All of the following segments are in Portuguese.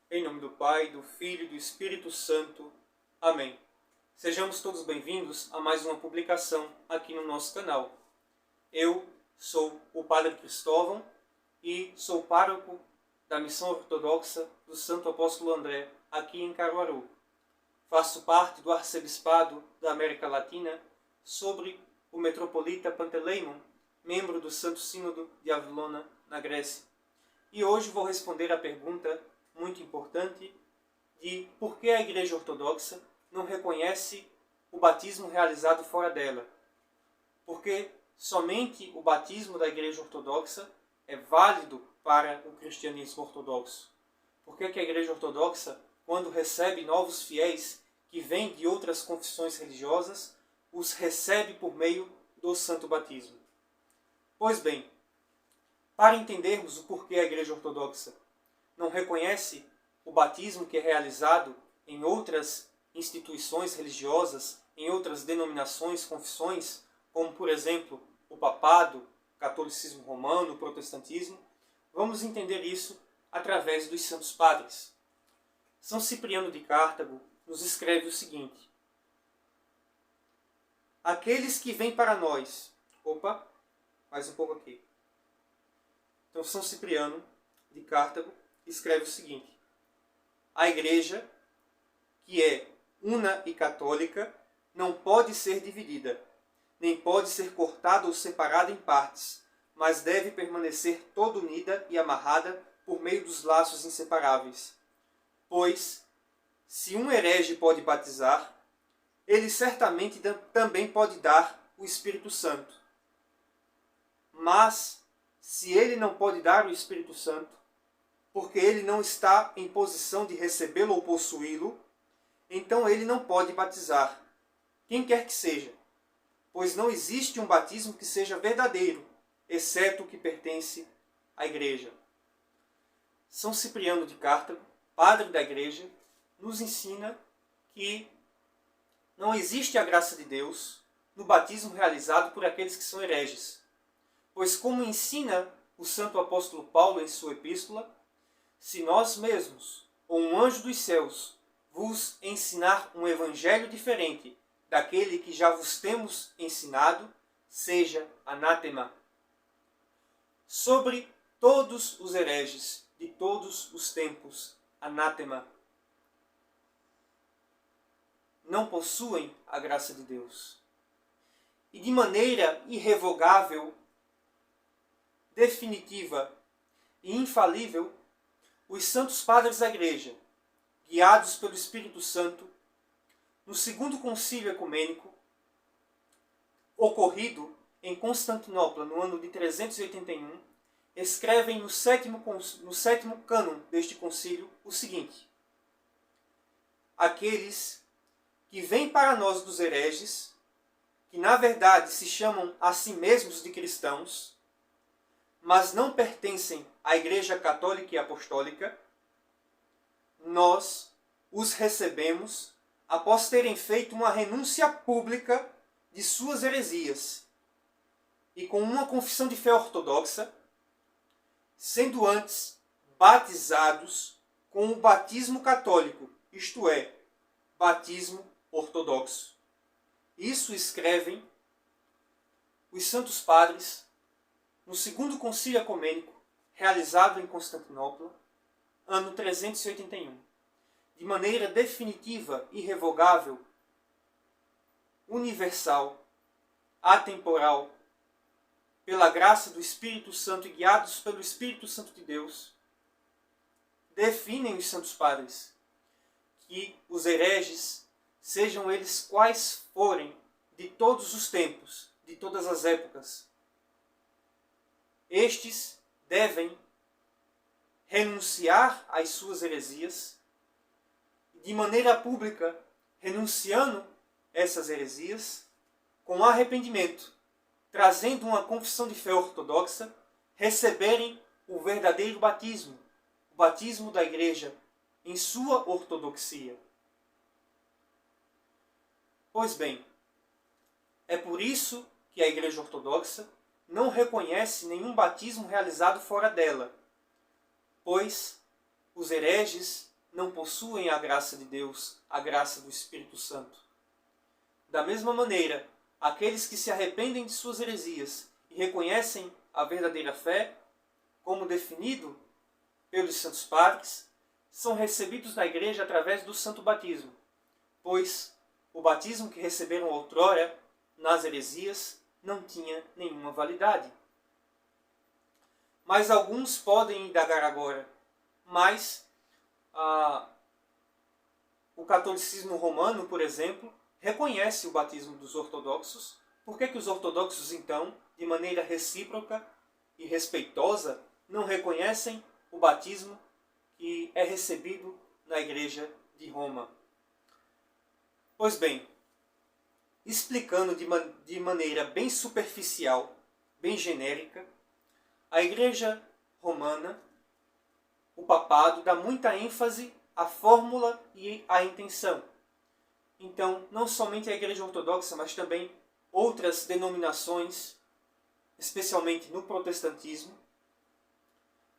Em nome do Pai, do Filho e do Espírito Santo. Amém. Sejamos todos bem-vindos a mais uma publicação aqui no nosso canal. Eu sou o Padre Cristóvão e sou pároco da Missão Ortodoxa do Santo Apóstolo André, aqui em Caruaru. Faço parte do Arcebispado da América Latina sobre o Metropolita Panteleimon, membro do Santo Sínodo de Avilona, na Grécia. E hoje vou responder a pergunta muito importante de por que a Igreja Ortodoxa não reconhece o batismo realizado fora dela. Porque somente o batismo da Igreja Ortodoxa é válido para o cristianismo ortodoxo. Por que a Igreja Ortodoxa, quando recebe novos fiéis que vêm de outras confissões religiosas, os recebe por meio do santo batismo? Pois bem, para entendermos o porquê a Igreja Ortodoxa não reconhece o batismo que é realizado em outras instituições religiosas, em outras denominações, confissões, como, por exemplo, o papado, o catolicismo romano, o protestantismo, vamos entender isso através dos santos padres. São Cipriano de Cartago nos escreve o seguinte: aqueles que vêm para nós... mais um pouco aqui. Então, São Cipriano de Cartago escreve o seguinte: a Igreja, que é una e católica, não pode ser dividida, nem pode ser cortada ou separada em partes, mas deve permanecer toda unida e amarrada por meio dos laços inseparáveis. Pois, se um herege pode batizar, ele certamente também pode dar o Espírito Santo. Mas, se ele não pode dar o Espírito Santo, porque ele não está em posição de recebê-lo ou possuí-lo, então ele não pode batizar, quem quer que seja, pois não existe um batismo que seja verdadeiro, exceto o que pertence à Igreja. São Cipriano de Cartago, padre da Igreja, nos ensina que não existe a graça de Deus no batismo realizado por aqueles que são hereges. Pois, como ensina o santo apóstolo Paulo em sua epístola, se nós mesmos, ou um anjo dos céus, vos ensinar um evangelho diferente daquele que já vos temos ensinado, seja anátema. Sobre todos os hereges de todos os tempos, anátema. Não possuem a graça de Deus. E de maneira irrevogável, definitiva e infalível, os santos padres da Igreja, guiados pelo Espírito Santo, no segundo concílio ecumênico, ocorrido em Constantinopla no ano de 381, escrevem no sétimo cânon deste concílio o seguinte: aqueles que vêm para nós dos hereges, que na verdade se chamam a si mesmos de cristãos, mas não pertencem à Igreja Católica e Apostólica, nós os recebemos após terem feito uma renúncia pública de suas heresias e com uma confissão de fé ortodoxa, sendo antes batizados com o batismo católico, isto é, batismo ortodoxo. Isso escrevem os santos padres no segundo concílio ecumênico, realizado em Constantinopla, ano 381, de maneira definitiva, irrevogável, universal, atemporal, pela graça do Espírito Santo e guiados pelo Espírito Santo de Deus, definem os santos padres que os hereges, sejam eles quais forem, de todos os tempos, de todas as épocas, estes devem renunciar às suas heresias, de maneira pública, renunciando essas heresias, com arrependimento, trazendo uma confissão de fé ortodoxa, receberem o verdadeiro batismo, o batismo da Igreja, em sua ortodoxia. Pois bem, é por isso que a Igreja Ortodoxa não reconhece nenhum batismo realizado fora dela, pois os hereges não possuem a graça de Deus, a graça do Espírito Santo. Da mesma maneira, aqueles que se arrependem de suas heresias e reconhecem a verdadeira fé, como definido pelos santos padres, são recebidos na igreja através do santo batismo, pois o batismo que receberam outrora nas heresias não tinha nenhuma validade. Mas alguns podem indagar agora, mas o catolicismo romano, por exemplo, reconhece o batismo dos ortodoxos. Por que os ortodoxos, então, de maneira recíproca e respeitosa, não reconhecem o batismo que é recebido na Igreja de Roma? Pois bem, explicando de maneira bem superficial, bem genérica, a Igreja Romana, o papado, dá muita ênfase à fórmula e à intenção. Então, não somente a Igreja Ortodoxa, mas também outras denominações, especialmente no protestantismo,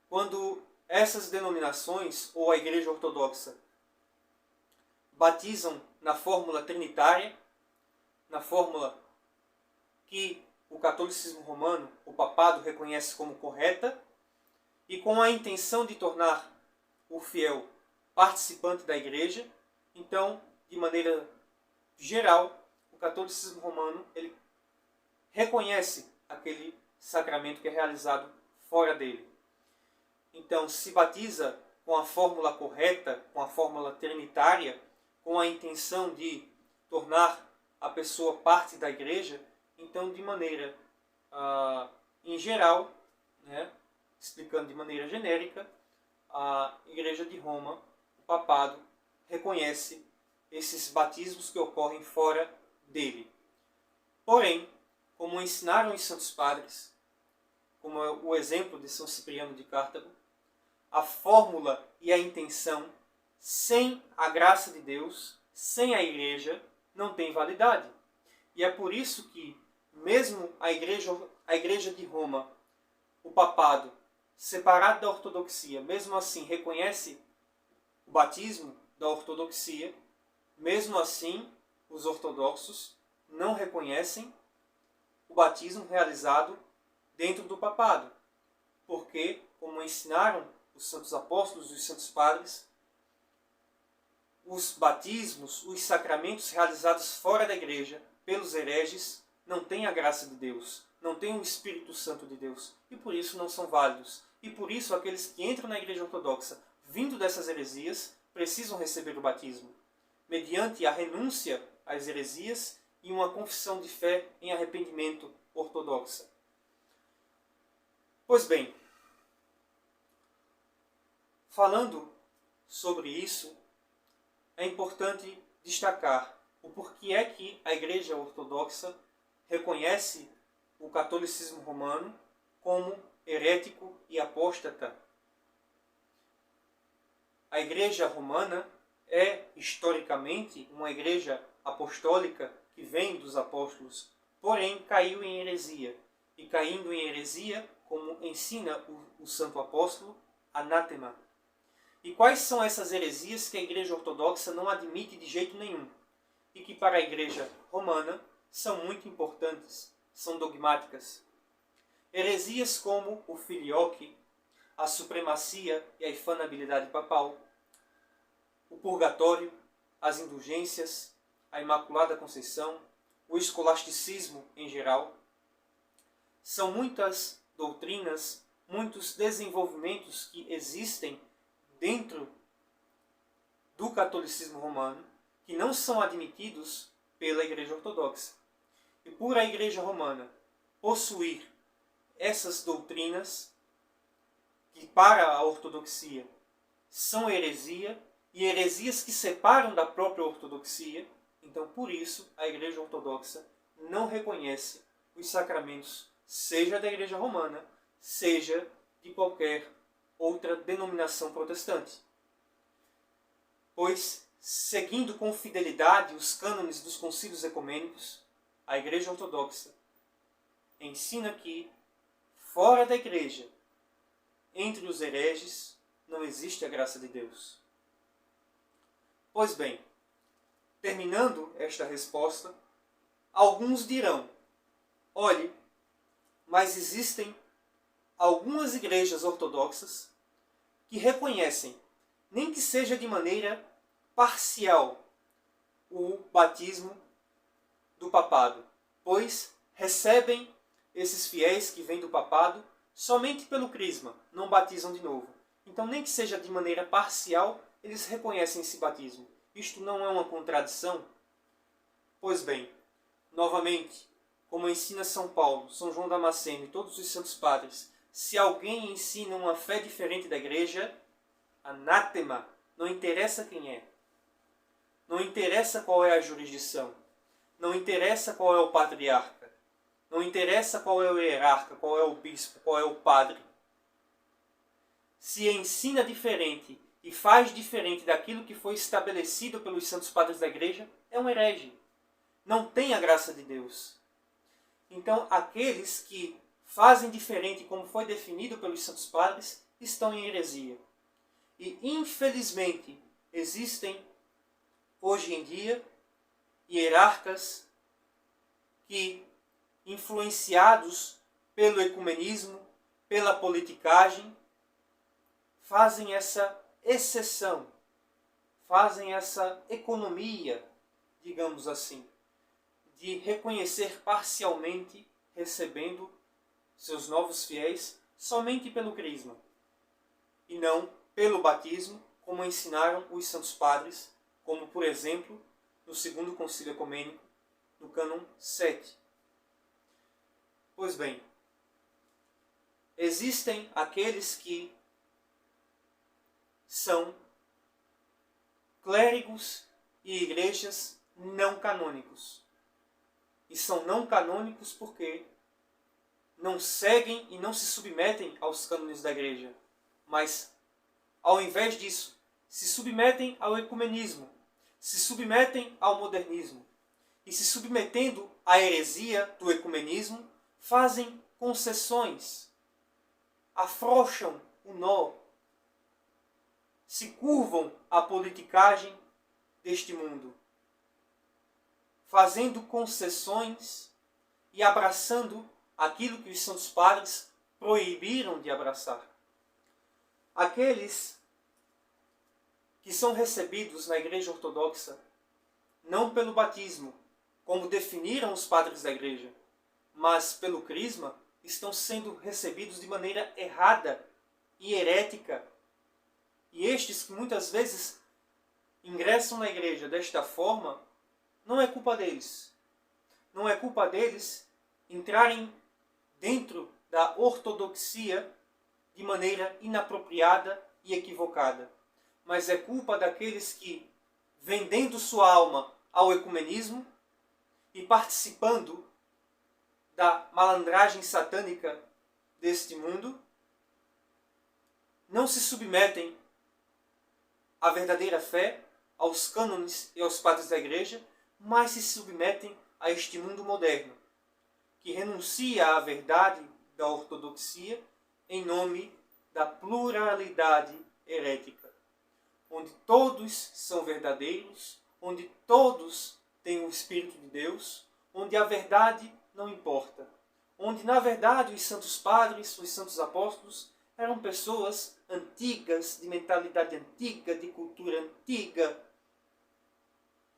quando essas denominações, ou a Igreja Ortodoxa, batizam na fórmula trinitária, na fórmula que o catolicismo romano, o papado, reconhece como correta, e com a intenção de tornar o fiel participante da igreja, então, de maneira geral, o catolicismo romano ele reconhece aquele sacramento que é realizado fora dele. Então, se batiza com a fórmula correta, com a fórmula trinitária, com a intenção de tornar a pessoa parte da igreja, então, de maneira, em geral, né, explicando de maneira genérica, a Igreja de Roma, o papado, reconhece esses batismos que ocorrem fora dele. Porém, como ensinaram os santos padres, como é o exemplo de São Cipriano de Cartago, a fórmula e a intenção, sem a graça de Deus, sem a igreja, não tem validade. E é por isso que, mesmo a igreja de Roma, o papado, separado da ortodoxia, mesmo assim reconhece o batismo da ortodoxia, mesmo assim os ortodoxos não reconhecem o batismo realizado dentro do papado. Porque, como ensinaram os santos apóstolos e os santos padres, os batismos, os sacramentos realizados fora da igreja pelos hereges não têm a graça de Deus, não têm o Espírito Santo de Deus, e por isso não são válidos. E por isso aqueles que entram na igreja ortodoxa, vindo dessas heresias, precisam receber o batismo, mediante a renúncia às heresias e uma confissão de fé em arrependimento ortodoxa. Pois bem, falando sobre isso, é importante destacar o porquê é que a Igreja Ortodoxa reconhece o catolicismo romano como herético e apóstata. A Igreja Romana é, historicamente, uma igreja apostólica que vem dos apóstolos, porém caiu em heresia. E caindo em heresia, como ensina o santo apóstolo, anátema. E quais são essas heresias que a Igreja Ortodoxa não admite de jeito nenhum? E que para a Igreja Romana são muito importantes, são dogmáticas. Heresias como o filioque, a supremacia e a infanabilidade papal, o purgatório, as indulgências, a Imaculada Conceição, o escolasticismo em geral. São muitas doutrinas, muitos desenvolvimentos que existem dentro do catolicismo romano que não são admitidos pela Igreja Ortodoxa. E por a Igreja Romana possuir essas doutrinas que para a ortodoxia são heresia e heresias que separam da própria ortodoxia, então por isso a Igreja Ortodoxa não reconhece os sacramentos, seja da Igreja Romana, seja de qualquer outra denominação protestante. Pois, seguindo com fidelidade os cânones dos concílios ecumênicos, a Igreja Ortodoxa ensina que, fora da Igreja, entre os hereges, não existe a graça de Deus. Pois bem, terminando esta resposta, alguns dirão: olhe, mas existem algumas igrejas ortodoxas que reconhecem, nem que seja de maneira parcial, o batismo do papado, pois recebem esses fiéis que vêm do papado somente pelo crisma, não batizam de novo. Então, nem que seja de maneira parcial, eles reconhecem esse batismo. Isto não é uma contradição? Pois bem, novamente, como ensina São Paulo, São João Damasceno e todos os santos padres, se alguém ensina uma fé diferente da igreja, anátema, não interessa quem é. Não interessa qual é a jurisdição. Não interessa qual é o patriarca. Não interessa qual é o hierarca, qual é o bispo, qual é o padre. Se ensina diferente e faz diferente daquilo que foi estabelecido pelos santos padres da igreja, é um herege. Não tem a graça de Deus. Então, aqueles que fazem diferente como foi definido pelos santos padres, estão em heresia. E, infelizmente, existem, hoje em dia, hierarcas que, influenciados pelo ecumenismo, pela politicagem, fazem essa exceção, fazem essa economia, digamos assim, de reconhecer parcialmente, recebendo seus novos fiéis somente pelo crisma, e não pelo batismo, como ensinaram os santos padres, como, por exemplo, no Segundo Concílio Ecumênico, no cânon 7. Pois bem, existem aqueles que são clérigos e igrejas não canônicos. E são não canônicos porque não seguem e não se submetem aos cânones da igreja, mas, ao invés disso, se submetem ao ecumenismo, se submetem ao modernismo. E se submetendo à heresia do ecumenismo, fazem concessões, afrouxam o nó, se curvam à politicagem deste mundo, fazendo concessões e abraçando aquilo que os santos padres proibiram de abraçar. Aqueles que são recebidos na Igreja Ortodoxa não pelo batismo, como definiram os padres da Igreja, mas pelo crisma, estão sendo recebidos de maneira errada e herética. E estes que muitas vezes ingressam na Igreja desta forma, não é culpa deles. Não é culpa deles entrarem dentro da ortodoxia de maneira inapropriada e equivocada. Mas é culpa daqueles que, vendendo sua alma ao ecumenismo e participando da malandragem satânica deste mundo, não se submetem à verdadeira fé, aos cânones e aos padres da igreja, mas se submetem a este mundo moderno, que renuncia à verdade da ortodoxia em nome da pluralidade herética, onde todos são verdadeiros, onde todos têm o Espírito de Deus, onde a verdade não importa, onde na verdade os santos padres, os santos apóstolos, eram pessoas antigas, de mentalidade antiga, de cultura antiga,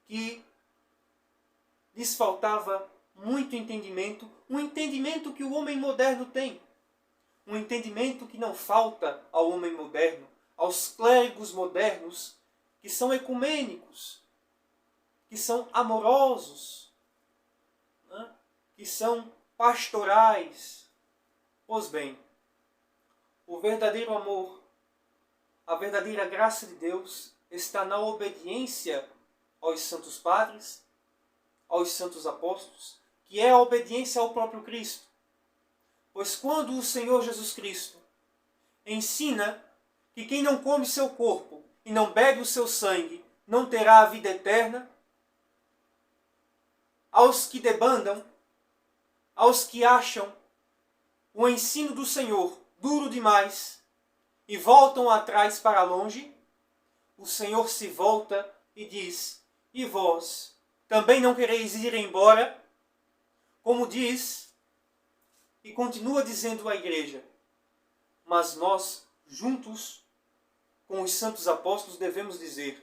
que lhes faltava muito entendimento, um entendimento que o homem moderno tem, um entendimento que não falta ao homem moderno, aos clérigos modernos, que são ecumênicos, que são amorosos, né? Que são pastorais. Pois bem, o verdadeiro amor, a verdadeira graça de Deus está na obediência aos santos padres, aos santos apóstolos, que é a obediência ao próprio Cristo. Pois quando o Senhor Jesus Cristo ensina que quem não come seu corpo e não bebe o seu sangue não terá a vida eterna, aos que debandam, aos que acham o ensino do Senhor duro demais e voltam atrás para longe, o Senhor se volta e diz: e vós também não quereis ir embora? Como diz e continua dizendo à igreja. Mas nós, juntos com os santos apóstolos, devemos dizer: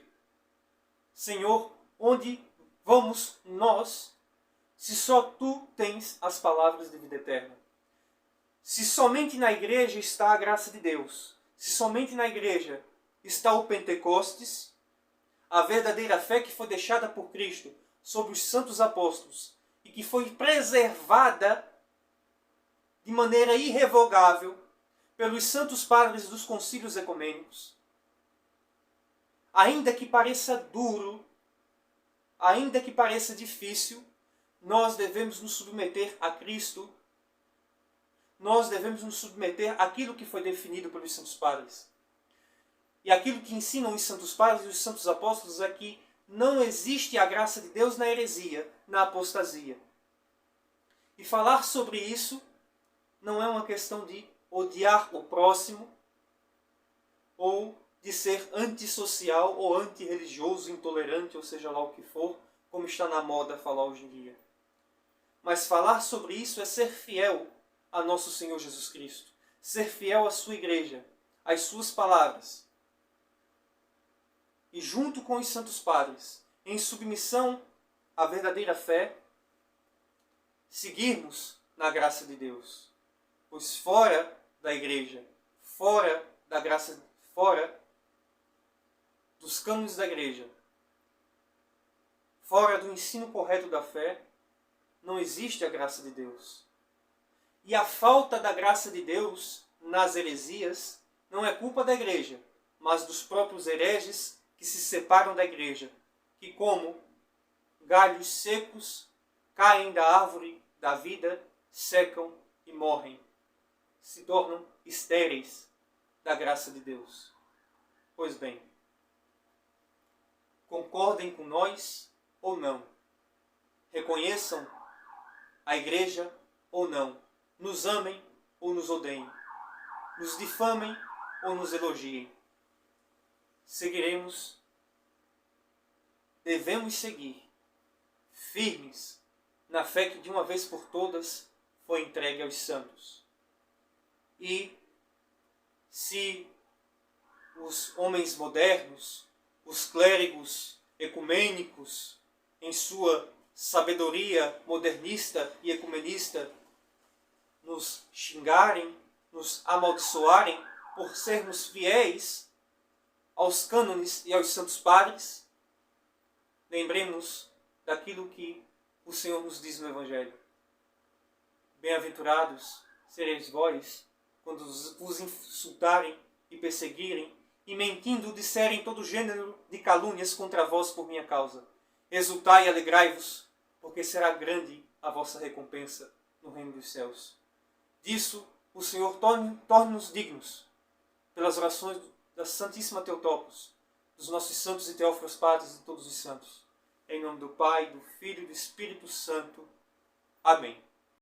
Senhor, onde vamos nós, se só Tu tens as palavras de vida eterna? Se somente na igreja está a graça de Deus, se somente na igreja está o Pentecostes, a verdadeira fé que foi deixada por Cristo sobre os santos apóstolos e que foi preservada de maneira irrevogável pelos santos padres dos concílios ecumênicos, ainda que pareça duro, ainda que pareça difícil, nós devemos nos submeter a Cristo. Nós devemos nos submeter àquilo que foi definido pelos santos padres. E aquilo que ensinam os santos padres e os santos apóstolos é que não existe a graça de Deus na heresia, na apostasia. E falar sobre isso não é uma questão de odiar o próximo, ou de ser antissocial ou antirreligioso, intolerante, ou seja lá o que for, como está na moda falar hoje em dia. Mas falar sobre isso é ser fiel a nosso Senhor Jesus Cristo, ser fiel à sua igreja, às suas palavras. E junto com os santos padres, em submissão à verdadeira fé, seguirmos na graça de Deus. Pois fora da igreja, fora da graça, fora dos cânones da igreja, fora do ensino correto da fé, não existe a graça de Deus. E a falta da graça de Deus nas heresias não é culpa da igreja, mas dos próprios hereges que se separam da igreja, que como galhos secos caem da árvore da vida, secam e morrem, se tornam estéreis da graça de Deus. Pois bem, concordem com nós ou não, reconheçam a igreja ou não, nos amem ou nos odeiem, nos difamem ou nos elogiem, seguiremos, devemos seguir firmes na fé que de uma vez por todas foi entregue aos santos. E se os homens modernos, os clérigos ecumênicos, em sua sabedoria modernista e ecumenista, nos xingarem, nos amaldiçoarem por sermos fiéis aos cânones e aos santos padres, lembremos daquilo que o Senhor nos diz no Evangelho. Bem-aventurados sereis vós, quando vos insultarem e perseguirem, e mentindo disserem todo gênero de calúnias contra vós por minha causa. Exultai e alegrai-vos, porque será grande a vossa recompensa no reino dos céus. Disso o Senhor torne-nos dignos, pelas orações da Santíssima Teotocos, dos nossos santos e teófilos padres e todos os santos. Em nome do Pai, do Filho e do Espírito Santo. Amém.